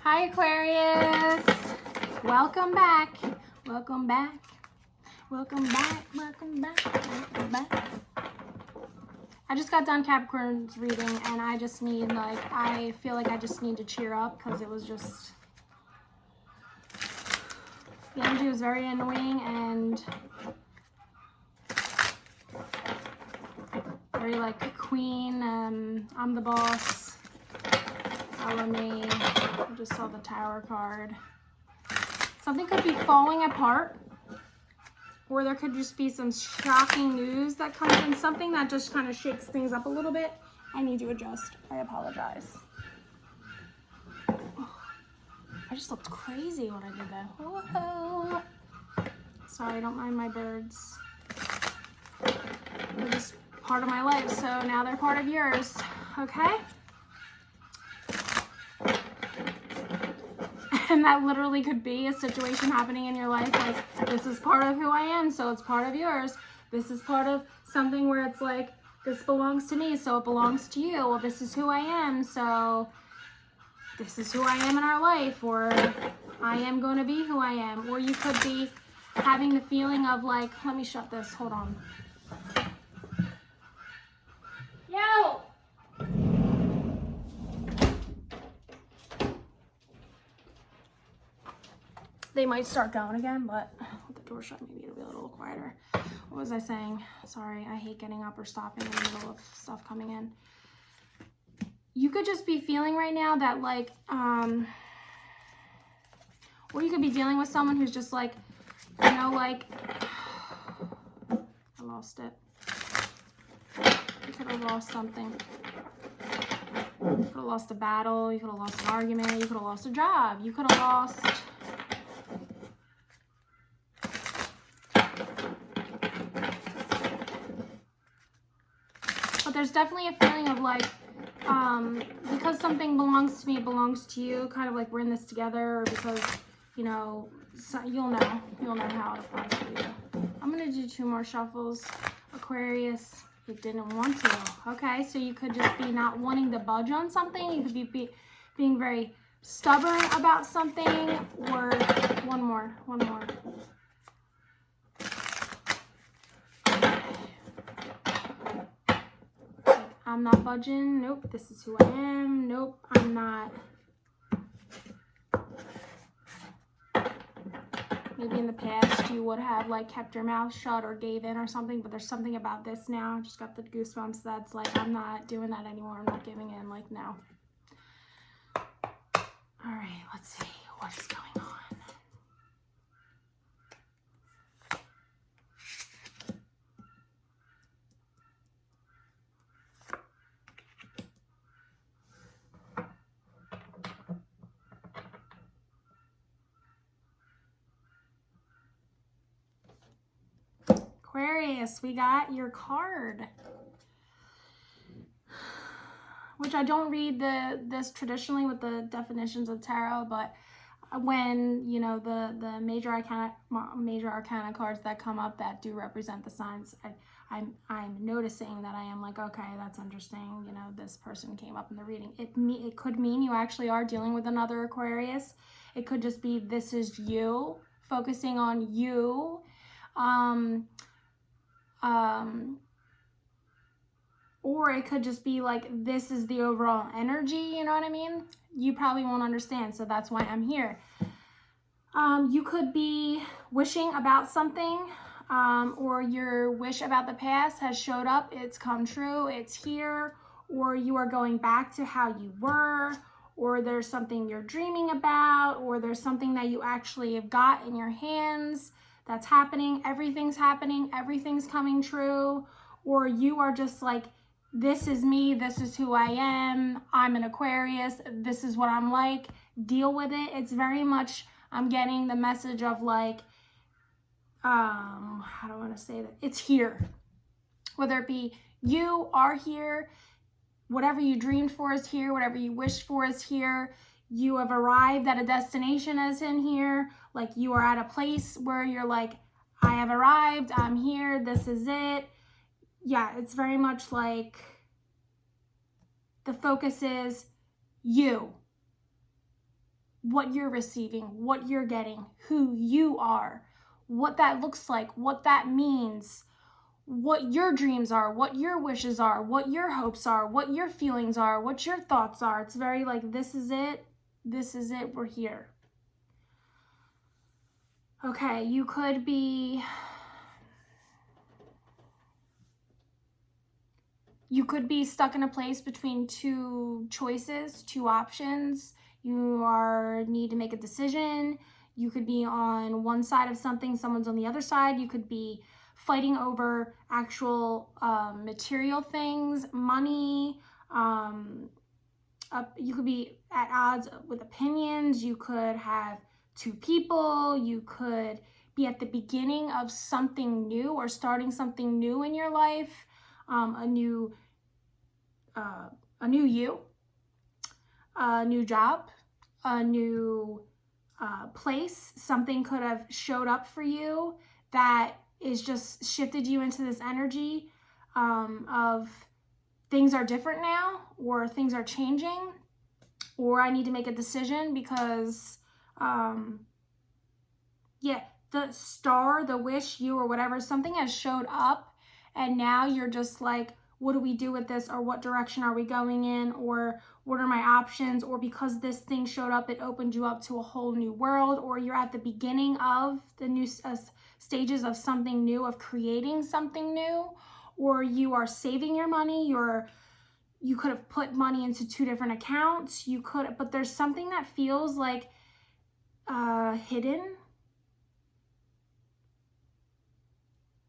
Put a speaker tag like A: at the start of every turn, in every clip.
A: Hi Aquarius, welcome back, welcome back, welcome back, welcome back, welcome back. I just got done Capricorn's reading and I just need I feel like I just need to cheer up because it was just, the energy was very annoying and very like queen, I'm the boss, follow me. I just saw the Tower card. Something could be falling apart, or there could just be some shocking news that comes in, something that just kind of shakes things up a little bit. I need to adjust. I apologize. Oh, I just looked crazy when I did that. Whoa. Sorry, don't mind my birds. They're just part of my life, so now they're part of yours, okay? And that literally could be a situation happening in your life, like, this is part of who I am, so it's part of yours. This is part of something where it's like, this belongs to me, so it belongs to you. Well, this is who I am, so this is who I am in our life, or I am going to be who I am. Or you could be having the feeling of like, let me shut this, hold on. Yo! They might start going again, but with the door shut, maybe it'll be a little quieter. What was I saying? Sorry, I hate getting up or stopping in the middle of stuff coming in. You could just be feeling right now that like, or you could be dealing with someone who's just like, you know, like, I lost it. You could have lost something. You could have lost a battle. You could have lost an argument. You could have lost a job. You could have lost... But there's definitely a feeling of like, because something belongs to me, it belongs to you, kind of like we're in this together, or because, you know, so you'll know how it applies to you. I'm going to do 2 more shuffles. Aquarius, it didn't want to. Okay, so you could just be not wanting to budge on something. You could be being very stubborn about something, or one more. I'm not budging. Nope, this is who I am. Nope, I'm not. Maybe in the past you would have like kept your mouth shut or gave in or something, but there's something about this now. I just got the goosebumps that's like, I'm not doing that anymore. I'm not giving in like now. All right, let's see what is going on. Aquarius, we got your card, which I don't read this traditionally with the definitions of tarot, but when, you know, the major arcana cards that come up that do represent the signs, I'm noticing that I am like, okay, that's interesting. You know, this person came up in the reading. It could mean you actually are dealing with another Aquarius. It could just be, this is you, focusing on you. Or it could just be like, this is the overall energy, you know what I mean? You probably won't understand, so that's why I'm here. You could be wishing about something, or your wish about the past has showed up, it's come true, it's here, or you are going back to how you were, or there's something you're dreaming about, or there's something that you actually have got in your hands that's happening, everything's coming true, or you are just like, this is me, this is who I am, I'm an Aquarius, this is what I'm like, deal with it. It's very much, I'm getting the message of like, how do I want to say that? It's here. Whether it be you are here, whatever you dreamed for is here, whatever you wished for is here, you have arrived at a destination as in here, like you are at a place where you're like, I have arrived, I'm here, this is it. Yeah, it's very much like the focus is you. what you're receiving, what you're getting, who you are, what that looks like, what that means, what your dreams are, what your wishes are, what your hopes are, what your feelings are, what your thoughts are. It's very like, this is it, we're here. Okay, you could be stuck in a place between two choices, two options. You need to make a decision. You could be on one side of something, someone's on the other side. You could be fighting over actual material things, money. You could be at odds with opinions. You could have two people. You could be at the beginning of something new or starting something new in your life, a new you, a new job, a new place. Something could have showed up for you that is just shifted you into this energy of things are different now, or things are changing, or I need to make a decision because the star, the wish, you, or whatever, something has showed up, and now you're just like, what do we do with this? Or what direction are we going in? Or what are my options? Or because this thing showed up, it opened you up to a whole new world. Or you're at the beginning of the new stages of something new, of creating something new. Or you are saving your money. You could have put money into two different accounts. But there's something that feels like hidden.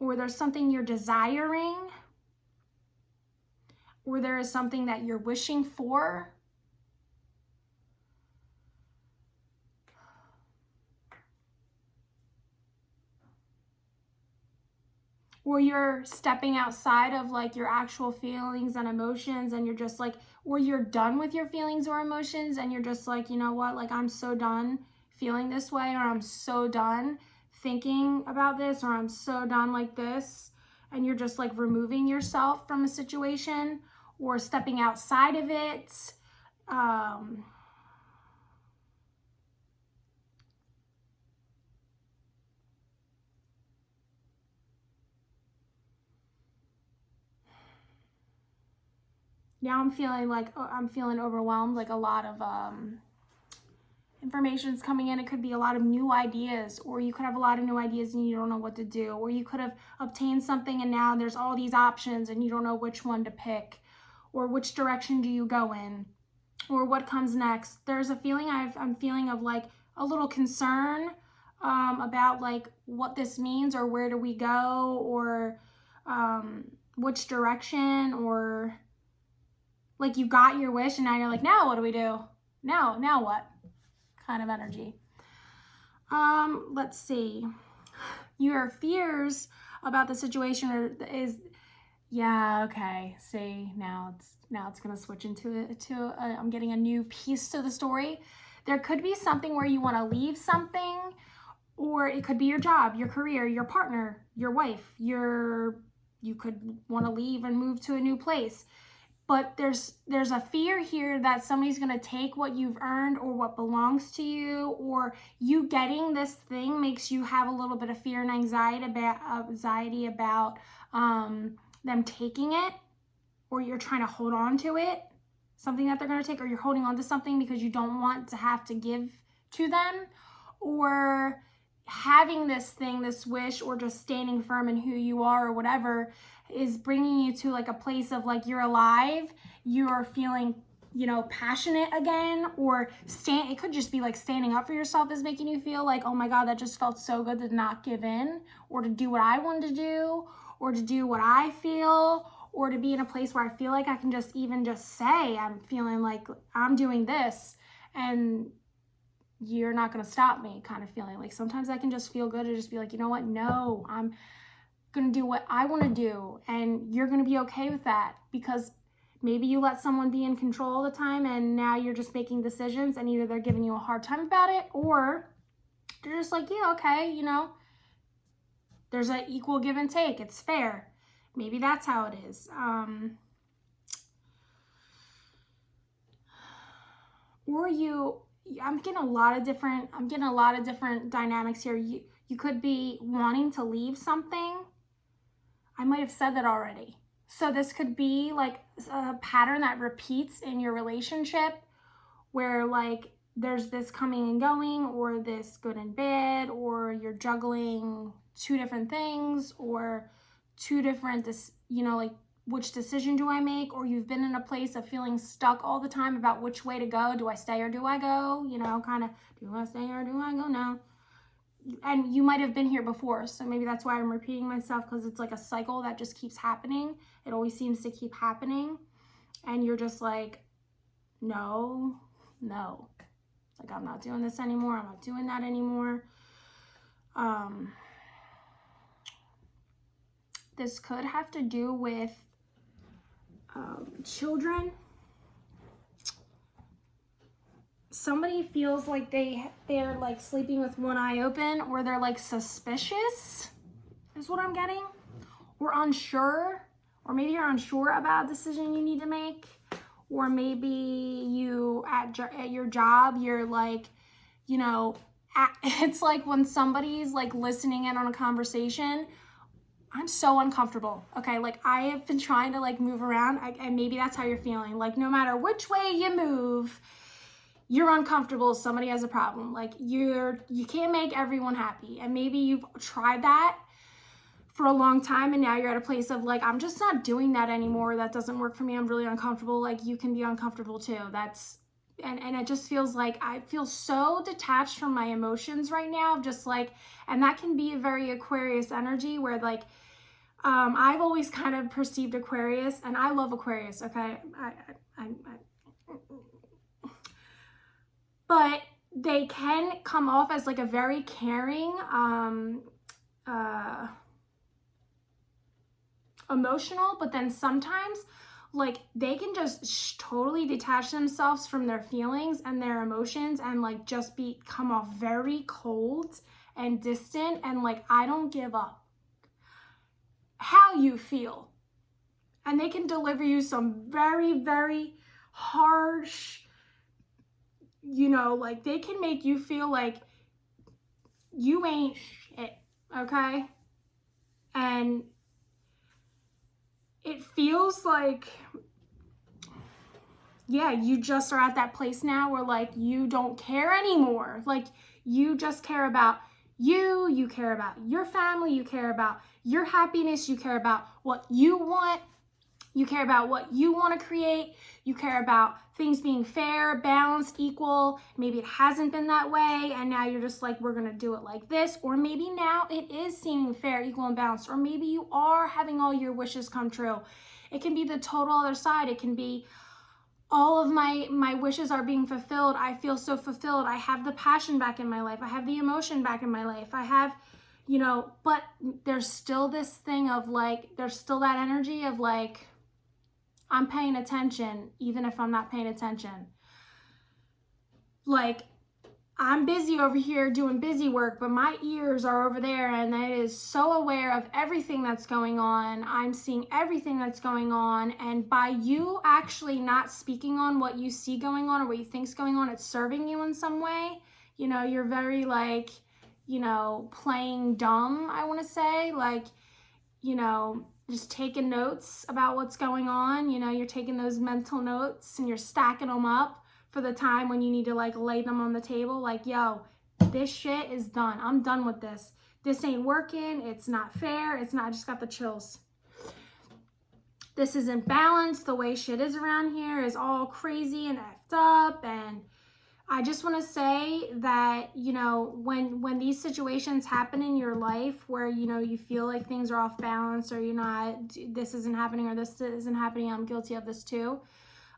A: Or there's something you're desiring. Or there is something that you're wishing for. Or you're stepping outside of like your actual feelings and emotions, and you're just like, or you're done with your feelings or emotions, and you're just like, you know what, like I'm so done feeling this way, or I'm so done thinking about this, or I'm so done like this, and you're just like removing yourself from a situation or stepping outside of it. Now I'm feeling overwhelmed, like a lot of information is coming in. It could be a lot of new ideas, or you could have a lot of new ideas and you don't know what to do, or you could have obtained something and now there's all these options and you don't know which one to pick, or which direction do you go in, or what comes next. There's a feeling I'm feeling of like a little concern about like what this means, or where do we go, or which direction, or like you got your wish and now you're like, now what do we do? Now what? Kind of energy. Let's see. Your fears about the situation okay. See, now it's gonna switch into I'm getting a new piece to the story. There could be something where you want to leave something, or it could be your job, your career, your partner, your wife. You could want to leave and move to a new place. But there's a fear here that somebody's going to take what you've earned or what belongs to you, or you getting this thing makes you have a little bit of fear and anxiety about them taking it, or you're trying to hold on to it, something that they're going to take, or you're holding on to something because you don't want to have to give to them, or having this thing, this wish, or just standing firm in who you are or whatever is bringing you to like a place of like you're alive, you're feeling, passionate again, or it could just be like standing up for yourself is making you feel like, oh my God, that just felt so good to not give in, or to do what I wanted to do, or to do what I feel, or to be in a place where I feel like I can just say I'm feeling like I'm doing this and you're not going to stop me, kind of feeling. Like sometimes I can just feel good to just be like, you know what? No, I'm going to do what I want to do, and you're going to be okay with that, because maybe you let someone be in control all the time and now you're just making decisions, and either they're giving you a hard time about it, or they're just like, yeah, okay, there's an equal give and take. It's fair. Maybe that's how it is. Or I'm getting a lot of different dynamics here. You could be wanting to leave something. I might have said that already. So this could be like a pattern that repeats in your relationship where like there's this coming and going, or this good and bad, or you're juggling two different things, or two different, like which decision do I make? Or you've been in a place of feeling stuck all the time about which way to go. Do I stay or do I go? Kind of, do I stay or do I go now? And you might have been here before, so maybe that's why I'm repeating myself, because it's like a cycle that just keeps happening. It always seems to keep happening, and you're just like, no, like, I'm not doing this anymore. I'm not doing that anymore. This could have to do with children. Somebody feels like they're like sleeping with one eye open, or they're like suspicious is what I'm getting, or unsure, or maybe you're unsure about a decision you need to make, or maybe you at your job, you're like, it's like when somebody's like listening in on a conversation, I'm so uncomfortable. Okay, like I have been trying to like move around, and maybe that's how you're feeling. Like no matter which way you move, you're uncomfortable. Somebody has a problem. Like you can't make everyone happy. And maybe you've tried that for a long time, and now you're at a place of like, I'm just not doing that anymore. That doesn't work for me. I'm really uncomfortable. Like you can be uncomfortable too. And it just feels like I feel so detached from my emotions right now, just like, and that can be a very Aquarius energy where like, I've always kind of perceived Aquarius, and I love Aquarius. Okay. But they can come off as like a very caring, emotional, but then sometimes like they can just totally detach themselves from their feelings and their emotions, and like just come off very cold and distant, and like, I don't give up how you feel. And they can deliver you some very, very harsh, like they can make you feel like you ain't shit, okay? And it feels like, yeah, you just are at that place now where like you don't care anymore. Like you just care about you care about your family, you care about your happiness, you care about what you want, you care about what you want to create, you care about things being fair, balanced, equal. Maybe it hasn't been that way, and now you're just like, we're going to do it like this. Or maybe now it is seeming fair, equal, and balanced. Or maybe you are having all your wishes come true. It can be the total other side. It can be all of my wishes are being fulfilled. I feel so fulfilled. I have the passion back in my life. I have the emotion back in my life. I have, but there's still this thing of like, there's still that energy of like, I'm paying attention, even if I'm not paying attention. Like, I'm busy over here doing busy work, but my ears are over there, and it is so aware of everything that's going on. I'm seeing everything that's going on, and by you actually not speaking on what you see going on or what you think's going on, it's serving you in some way. You're very like, playing dumb, I want to say, like, just taking notes about what's going on. You're taking those mental notes and you're stacking them up for the time when you need to like lay them on the table. Like, yo, this shit is done. I'm done with this. This ain't working. It's not fair. It's not, I just got the chills. This isn't balanced. The way shit is around here is all crazy and effed up. And I just want to say that, when these situations happen in your life where, you feel like things are off balance, or this isn't happening, or this isn't happening, I'm guilty of this too.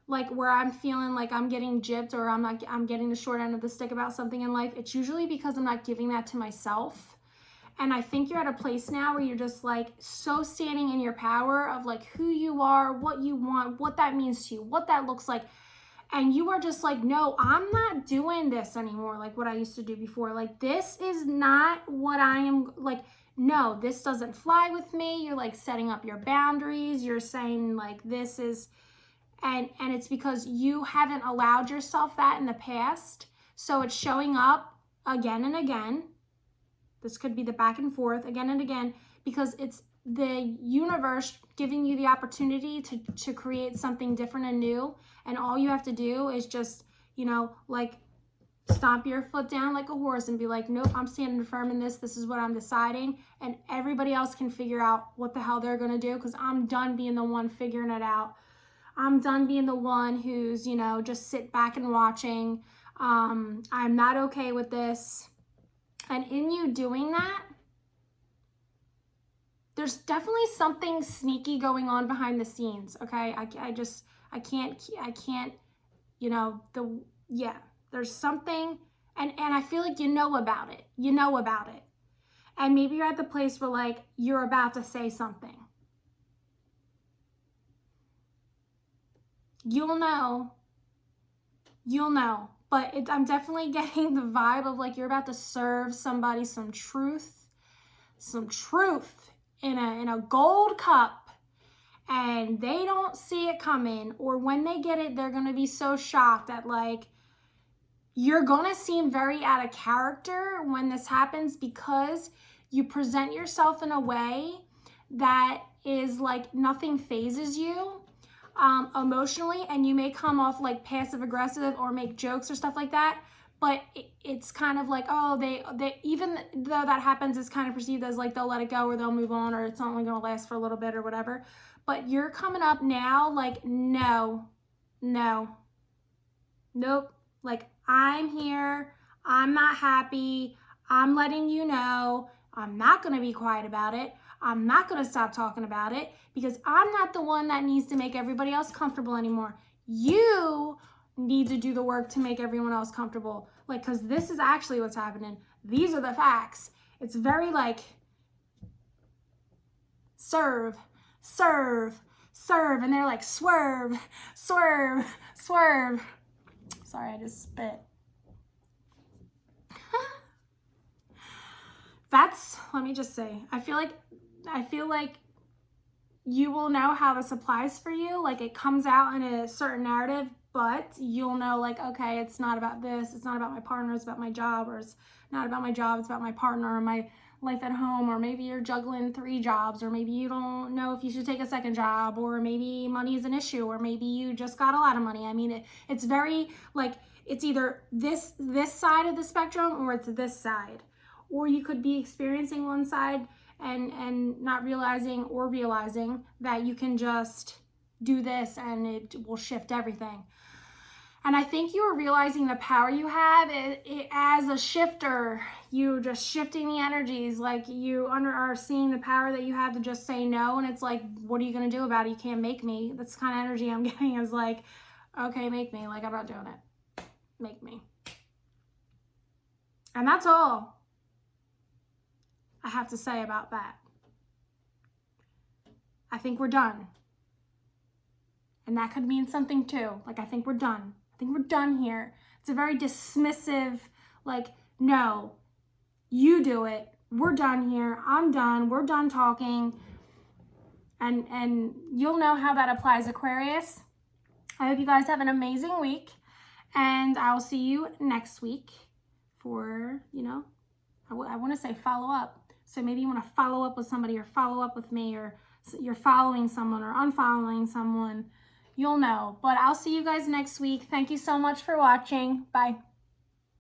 A: Like where I'm feeling like I'm getting gypped, or I'm getting the short end of the stick about something in life. It's usually because I'm not giving that to myself. And I think you're at a place now where you're just like so standing in your power of like who you are, what you want, what that means to you, what that looks like. And you are just like, no, I'm not doing this anymore. Like what I used to do before. Like, this is not what I am, like, no, this doesn't fly with me. You're like setting up your boundaries. You're saying like, this is, and it's because you haven't allowed yourself that in the past. So it's showing up again and again. This could be the back and forth again and again, because it's the universe giving you the opportunity to create something different and new. And all you have to do is just, you know, like stomp your foot down like a horse and be like, nope, I'm standing firm in this. This is what I'm deciding. And everybody else can figure out what the hell they're going to do, because I'm done being the one figuring it out. I'm done being the one who's, you know, just sit back and watching. I'm not okay with this. And in you doing that, there's definitely something sneaky going on behind the scenes. Okay. I can't, you know, there's something, and I feel like you know about it. You know about it. And maybe you're at the place where like you're about to say something. You'll know. But I'm definitely getting the vibe of like you're about to serve somebody some truth in a gold cup, and they don't see it coming, or when they get it, they're gonna be so shocked that like you're gonna seem very out of character when this happens, because you present yourself in a way that is like nothing phases you emotionally, and you may come off like passive aggressive or make jokes or stuff like that, but it's kind of like, oh, they even though that happens, it's kind of perceived as like they'll let it go or they'll move on, or it's only going to last for a little bit or whatever. But you're coming up now like, no, nope, like I'm here, I'm not happy, I'm letting you know, I'm not going to be quiet about it, I'm not going to stop talking about it, because I'm not the one that needs to make everybody else comfortable anymore. You need to do the work to make everyone else comfortable. Like, because this is actually what's happening. These are the facts. It's very like serve. And they're like swerve. Sorry, I just spit. Let me just say, I feel like you will know how this applies for you. Like it comes out in a certain narrative, but you'll know like, okay, it's not about this. It's not about my partner. It's about my job, or it's not about my job. It's about my partner or my life at home, or maybe you're juggling 3 jobs, or maybe you don't know if you should take a second job, or maybe money is an issue, or maybe you just got a lot of money. I mean, it's very like, it's either this side of the spectrum or it's this side, or you could be experiencing one side and not realizing, or realizing that you can just do this and it will shift everything. And I think you are realizing the power you have as a shifter. You're just shifting the energies. Like you are seeing the power that you have to just say no. And it's like, what are you going to do about it? You can't make me. That's the kind of energy I'm getting, is like, okay, make me. Like, I'm not doing it. Make me. And that's all I have to say about that. I think we're done. And that could mean something too. Like, I think we're done. I think we're done here. It's a very dismissive, like, no, you do it. We're done here. I'm done. We're done talking. And you'll know how that applies, Aquarius. I hope you guys have an amazing week. And I'll see you next week for, you know, I want to say follow up. So maybe you want to follow up with somebody, or follow up with me, or you're following someone or unfollowing someone. You'll know. But I'll see you guys next week. Thank you so much for watching. Bye.